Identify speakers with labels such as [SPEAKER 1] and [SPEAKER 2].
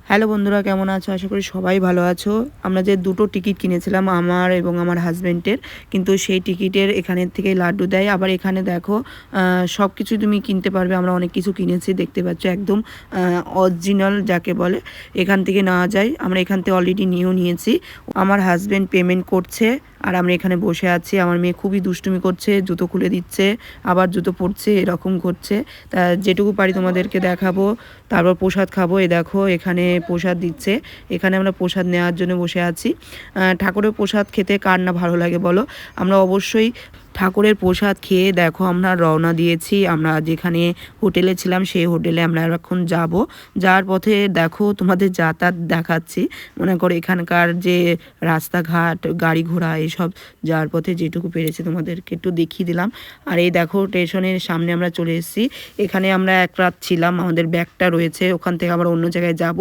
[SPEAKER 1] Hello বন্ধুরা, কেমন আছো? আশা করি সবাই ভালো আছো। আমরা যে দুটো টিকিট কিনেছিলাম আমার এবং আমার হাজব্যান্ডের, কিন্তু সেই টিকিটের এখানের থেকে লাড্ডু দেয়। আবার এখানে দেখো সব কিছু তুমি কিনতে পারবে। আমরা অনেক কিছু কিনেছি, দেখতে পাচ্ছ একদম অরিজিনাল যাকে বলে, এখান থেকে নেওয়া যায়। আমরা এখান থেকে অলরেডি নিয়েও নিয়েছি। আমার হাজব্যান্ড পেমেন্ট করছে আর আমরা এখানে বসে আছি। আমার মেয়ে খুবই দুষ্টুমি করছে, জুতো খুলে দিচ্ছে, আবার জুতো পরছে, এরকম করছে। তা যেটুকু পারি তোমাদেরকে দেখাবো। তারপর প্রসাদ খাবো। দেখো এখানে প্রসাদ দিচ্ছে, এখানে আমরা প্রসাদ নেওয়ার জন্য বসে আছি। ঠাকুরের প্রসাদ খেতে কার না ভালো লাগে বলো। আমরা অবশ্যই ঠাকুরের প্রসাদ খেয়ে দেখো আমরা রওনা দিয়েছি। আমরা যেখানে হোটেলে ছিলাম সেই হোটেলে আমরা এখন যাব। যাওয়ার পথে দেখো তোমাদের যাতায়াত দেখাচ্ছি। মনে করো এখানকার যে রাস্তাঘাট, গাড়ি ঘোড়া, এসব যাওয়ার পথে যেটুকু পেরেছি তোমাদেরকে একটু দেখিয়ে দিলাম। আর এই দেখো স্টেশনের সামনে আমরা চলে এসেছি। এখানে আমরা এক রাত ছিলাম, আমাদের ব্যাগটা রয়েছে, ওখান থেকে আমরা অন্য জায়গায় যাব।